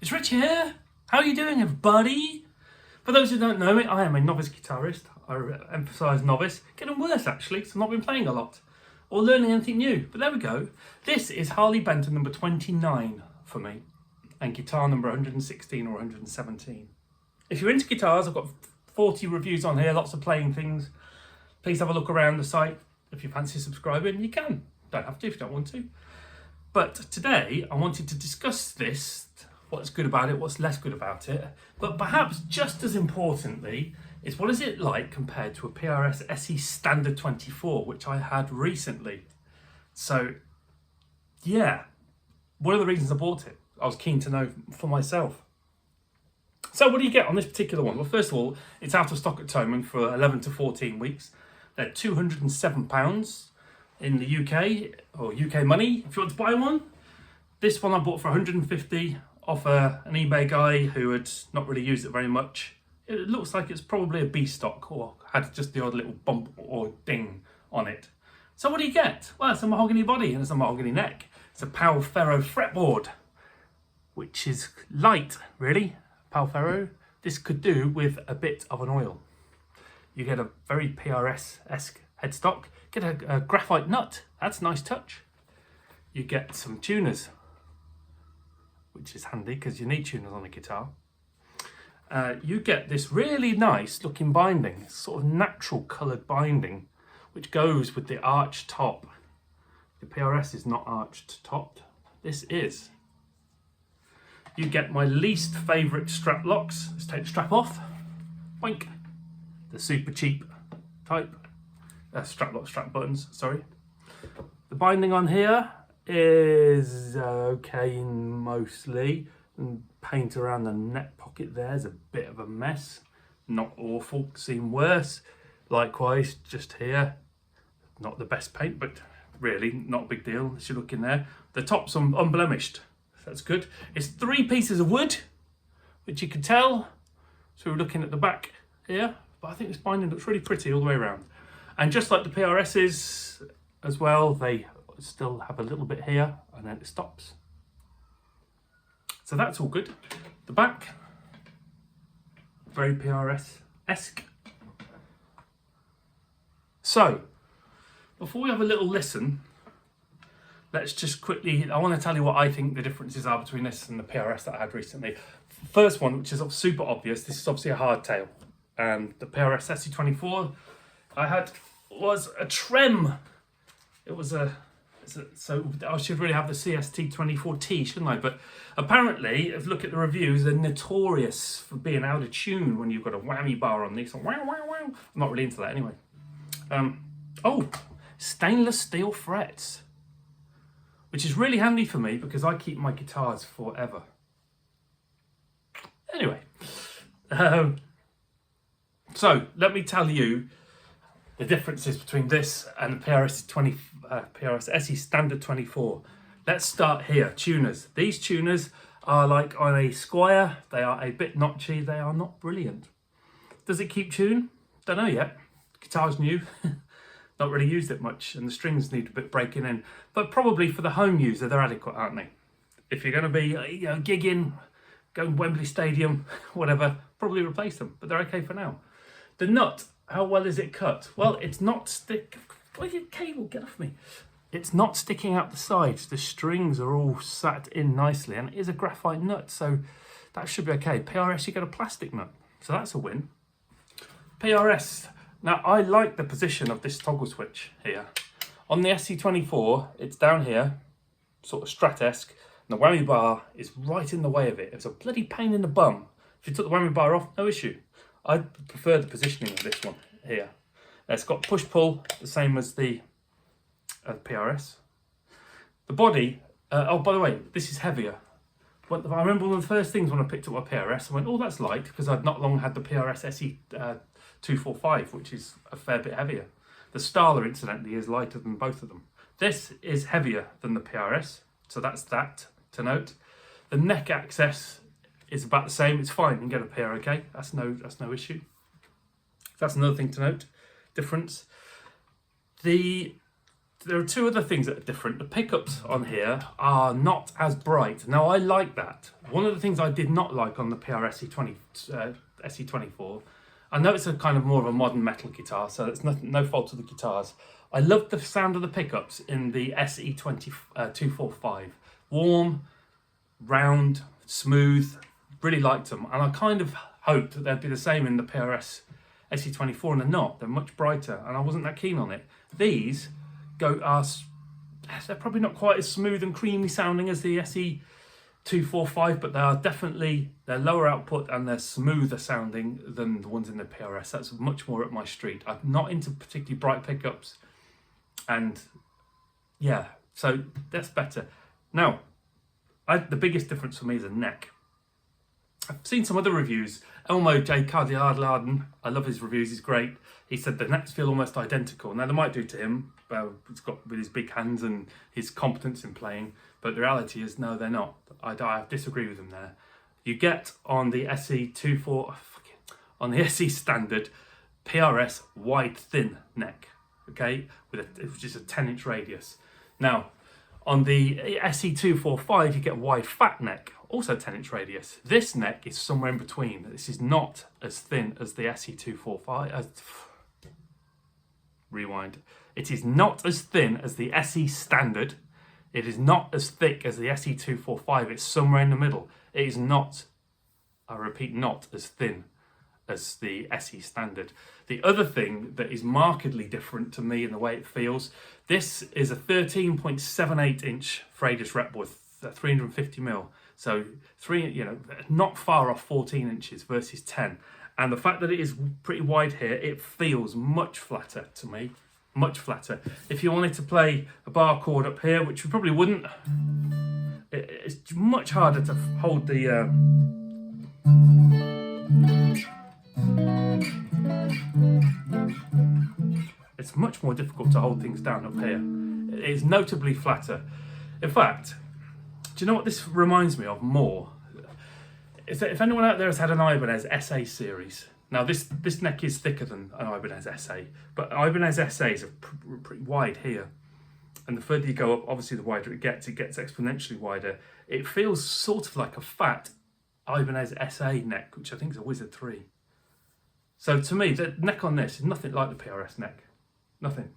It's Rich here. How are you doing, everybody? For those who don't know me, I am a novice guitarist. I emphasise novice. Getting worse, actually, because I've not been playing a lot or learning anything new. But there we go. This is Harley Benton number 29 for me, and guitar number 116 or 117. If you're into guitars, I've got 40 reviews on here, lots of playing things. Please have a look around the site. If you fancy subscribing, you can. Don't have to if you don't want to. But today, I wanted to discuss this, what's good about it, what's less good about it. But perhaps just as importantly, is what is it like compared to a PRS SE Standard 24, which I had recently. So, yeah, one of the reasons I bought it, I was keen to know for myself. So what do you get on this particular one? Well, first of all, it's out of stock at Thomann for 11 to 14 weeks. They're £207 in the UK, or UK money, if you want to buy one. This one I bought for 150 off an eBay guy who had not really used it very much. It looks like it's probably a B stock or had just the odd little bump or ding on it. So what do you get? Well, it's a mahogany body and it's a mahogany neck. It's a Pal Ferro fretboard, which is light, really. Pal Ferro. This could do with a bit of an oil. You get a very PRS-esque headstock. Get a graphite nut. That's a nice touch. You get some tuners, which is handy because you need tuners on a guitar. You get this really nice looking binding, sort of natural coloured binding, which goes with the arched top. The PRS is not arched topped. This is. You get my least favourite strap locks. Let's take the strap off. Boink. The super cheap type. Strap lock, strap buttons, sorry. The binding on here is okay mostly. And paint around the neck pocket there's a bit of a mess. Not awful, seen worse. Likewise, just here, not the best paint, but really not a big deal as you look in there. The top's unblemished, that's good. It's 3 pieces of wood, which you can tell. So we're looking at the back here, but I think this binding looks really pretty all the way around. And just like the PRSs as well, they still have a little bit here and then it stops. So that's all good. The back, very PRS-esque. So, before we have a little listen, let's just quickly, I want to tell you what I think the differences are between this and the PRS that I had recently. First one, which is super obvious, this is obviously a hardtail. And the PRS SE-24 I had was a trem. It was so I should really have the CST-24T, shouldn't I? But apparently, if you look at the reviews, they're notorious for being out of tune when you've got a whammy bar on these. So, wow, wow, wow. I'm not really into that anyway. Oh, stainless steel frets, which is really handy for me because I keep my guitars forever. Anyway, so let me tell you the differences between this and the PRS SE Standard 24. Let's start here. Tuners. These tuners are like on a Squire. They are a bit notchy. They are not brilliant. Does it keep tune? Don't know yet. Guitar's new. Not really used it much, and the strings need a bit breaking in. But probably for the home user, they're adequate, aren't they? If you're going to be gigging, going Wembley Stadium, whatever, probably replace them. But they're okay for now. The nut. How well is it cut? Well, it's not Where's your cable? Get off me. It's not sticking out the sides. The strings are all sat in nicely, and it is a graphite nut, so that should be okay. PRS, you get a plastic nut, so that's a win. PRS. Now, I like the position of this toggle switch here. On the SE-24, it's down here, sort of Strat-esque, and the whammy bar is right in the way of it. It's a bloody pain in the bum. If you took the whammy bar off, no issue. I prefer the positioning of this one here. It's got push-pull, the same as the PRS. The body, oh, by the way, this is heavier. I remember one of the first things when I picked up my PRS, I went, oh, that's light, because I'd not long had the PRS SE 245, which is a fair bit heavier. The Starler, incidentally, is lighter than both of them. This is heavier than the PRS, so that's that to note. The neck access is about the same. It's fine. You can get a pair, okay? That's no issue. That's another thing to note. Difference. The there are two other things that are different. The pickups on here are not as bright. Now, I like that. One of the things I did not like on the PRS SE-24, I know it's a kind of more of a modern metal guitar, so it's no fault of the guitars. I loved the sound of the pickups in the SE-245. Warm, round, smooth, really liked them. And I kind of hoped that they'd be the same in the PRS SE-24, and they're not. They're much brighter, and I wasn't that keen on it. These they're probably not quite as smooth and creamy sounding as the SE-245, but they're lower output and they're smoother sounding than the ones in the PRS. That's much more up my street. I'm not into particularly bright pickups, and yeah, so that's better. Now, the biggest difference for me is the neck. I've seen some other reviews. Elmo J. Cardiarden, I love his reviews, he's great. He said the necks feel almost identical. Now, they might do to him, it's got with his big hands and his competence in playing, but the reality is, no, they're not. I disagree with him there. You get on the on the SE Standard PRS wide thin neck, okay, which is a 10-inch radius. Now, on the SE-245, you get wide fat neck, also 10-inch radius. This neck is somewhere in between. This is not as thin as the SE-245. Rewind. It is not as thin as the SE Standard. It is not as thick as the SE-245. It's somewhere in the middle. It is not, I repeat, not as thin as the SE Standard. The other thing that is markedly different to me in the way it feels, this is a 13.78-inch Freitas fretboard, 350mm. So not far off 14 inches versus 10. And the fact that it is pretty wide here, it feels much flatter to me, much flatter. If you wanted to play a bar chord up here, which you probably wouldn't, it's much harder to hold the... It's much more difficult to hold things down up here. It is notably flatter. In fact, do you know what this reminds me of more? Is that if anyone out there has had an Ibanez SA series, now this neck is thicker than an Ibanez SA, but Ibanez SAs are pretty wide here. And the further you go up, obviously the wider it gets exponentially wider. It feels sort of like a fat Ibanez SA neck, which I think is a Wizard 3. So to me, the neck on this is nothing like the PRS neck. Nothing.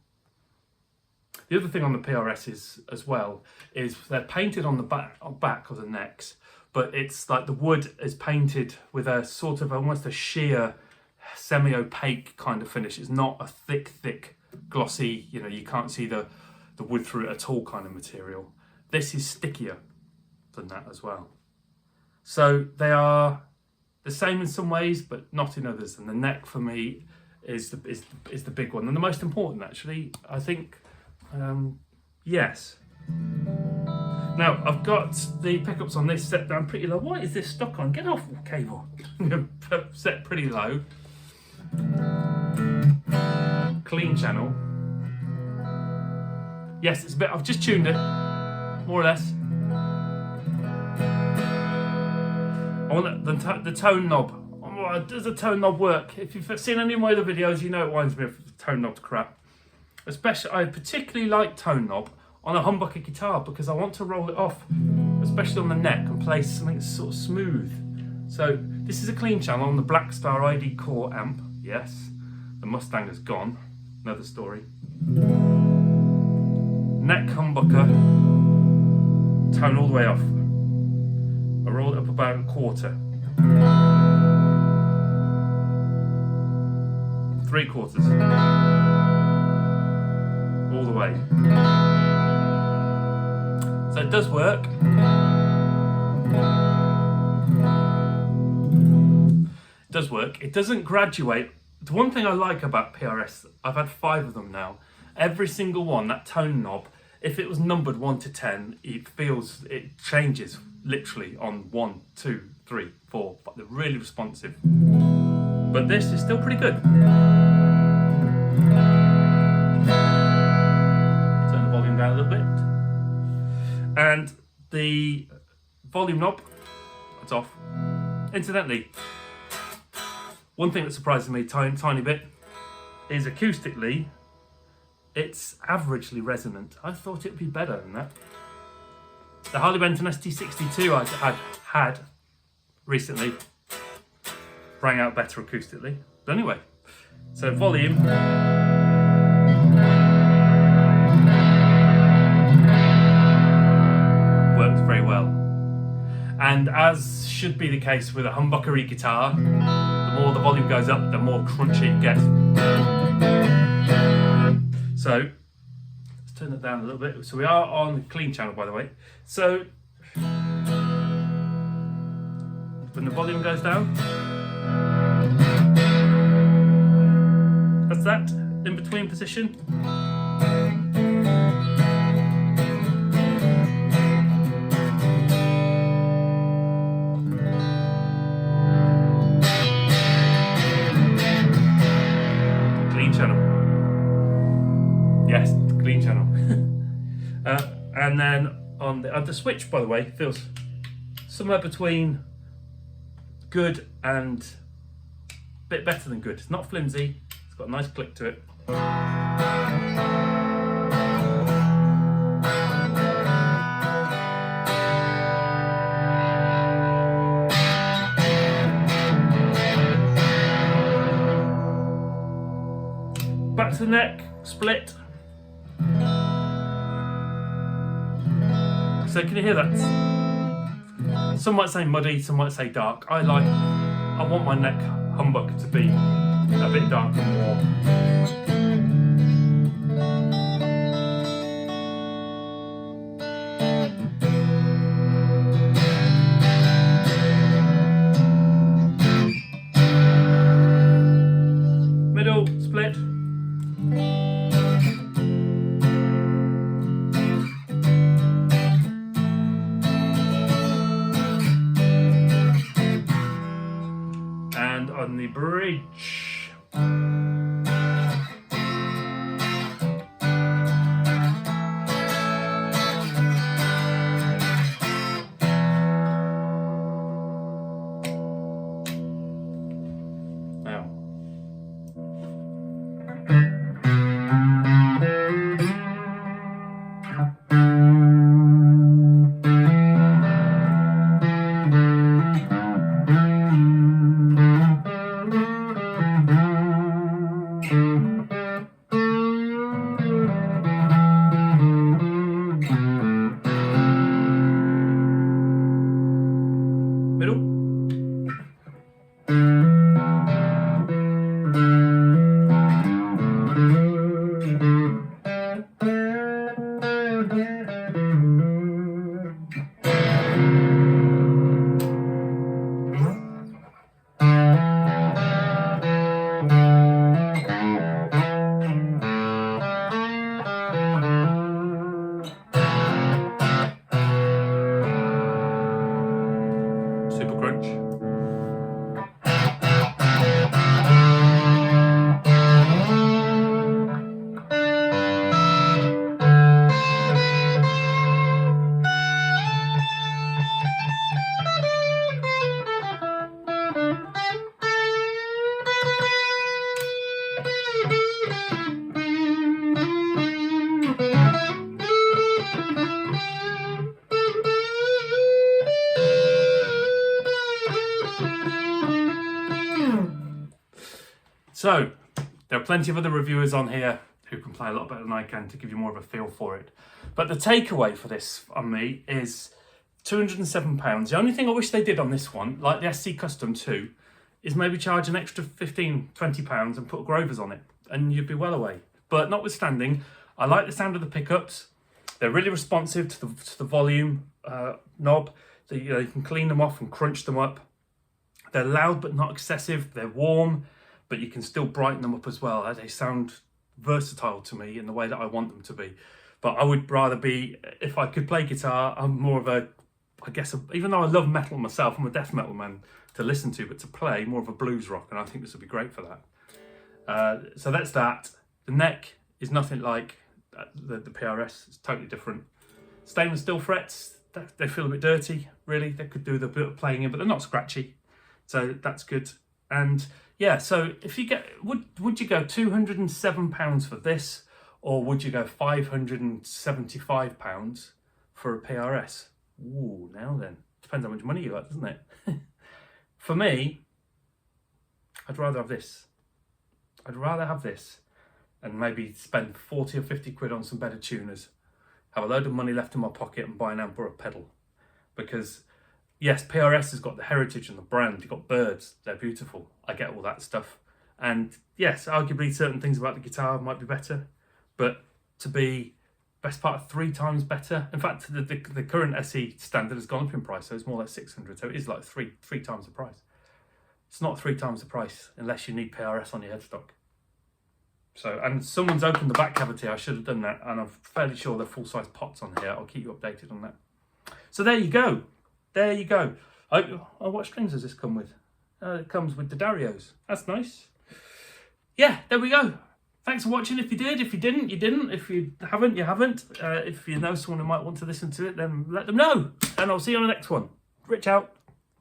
The other thing on the PRS is they're painted on the back of the necks, but it's like the wood is painted with a sort of almost a sheer, semi-opaque kind of finish. It's not a thick, glossy, you can't see the wood through it at all kind of material. This is stickier than that as well. So they are the same in some ways, but not in others. And the neck for me is the big one, and the most important actually, I think. Yes. Now, I've got the pickups on this set down pretty low. Why is this stuck on? Get off the cable. Set pretty low. Clean channel. Yes, it's a bit, I've just tuned it, more or less. I want the tone knob. Oh, does the tone knob work? If you've seen any of my other videos, you know it winds me up with the tone knob's crap. I particularly like tone knob on a humbucker guitar because I want to roll it off, especially on the neck, and play something that's sort of smooth. So this is a clean channel on the Black Star ID Core amp. Yes, the Mustang has gone. Another story. Neck humbucker, tone all the way off. I roll it up about a quarter. 3/4. All the way. So it does work. It does work. It doesn't graduate. The one thing I like about PRS, I've had 5 of them now. Every single one, that tone knob, if it was numbered 1 to 10, it changes literally on 1, 2, 3, 4. But they're really responsive. But this is still pretty good. Down a little bit, and the volume knob, it's off. Incidentally, one thing that surprises me a tiny bit is acoustically, it's averagely resonant. I thought it would be better than that. The Harley Benton ST-62 I had recently rang out better acoustically. But anyway, so volume. Works very well. And as should be the case with a humbucker guitar, the more the volume goes up, the more crunchy it gets. So let's turn it down a little bit. So we are on the clean channel, by the way. So when the volume goes down, that's that in between position. Clean channel. Yes, clean channel. And then on the switch, by the way, feels somewhere between good and a bit better than good. It's not flimsy, it's got a nice click to it. Back to the neck, split. So can you hear that? Some might say muddy, some might say dark. I want my neck humbucker to be a bit dark and warm. Middle, split. On the bridge. Now. Super crunch. So, there are plenty of other reviewers on here who can play a lot better than I can to give you more of a feel for it. But the takeaway for this on me is £207. The only thing I wish they did on this one, like the SC Custom 2, is maybe charge an extra £15–20 and put Grovers on it, and you'd be well away. But notwithstanding, I like the sound of the pickups. They're really responsive to the volume knob. You can clean them off and crunch them up. They're loud but not excessive. They're warm, but you can still brighten them up as well. They sound versatile to me in the way that I want them to be. But I would rather be, if I could play guitar, I'm more of a, I guess, even though I love metal myself, I'm a death metal man to listen to, but to play, more of a blues rock, and I think this would be great for that. So that's that. The neck is nothing like the PRS. It's totally different. Stainless steel frets, they feel a bit dirty, really. They could do the bit of playing in, but they're not scratchy. So that's good. And yeah, so if you get, would you go £207 for this, Or would you go £575 for a PRS? Ooh, now then. Depends how much money you got, doesn't it? For me, I'd rather have this. I'd rather have this and maybe spend 40 or 50 quid on some better tuners. Have a load of money left in my pocket and buy an amp or a pedal. Because, yes, PRS has got the heritage and the brand. You've got birds. They're beautiful. I get all that stuff. And, yes, arguably certain things about the guitar might be better. But to be best part of 3 times better. In fact, the current SE Standard has gone up in price, so it's more like 600. So it is like three times the price. It's not 3 times the price unless you need PRS on your headstock. So, and someone's opened the back cavity. I should have done that, and I'm fairly sure they're full-size pots on here. I'll keep you updated on that. So there you go. There you go. What strings does this come with? It comes with the Darios. That's nice. Yeah, there we go. Thanks for watching. If you did, if you didn't, you didn't. If you haven't, you haven't. If you know someone who might want to listen to it, then let them know. And I'll see you on the next one. Rich out.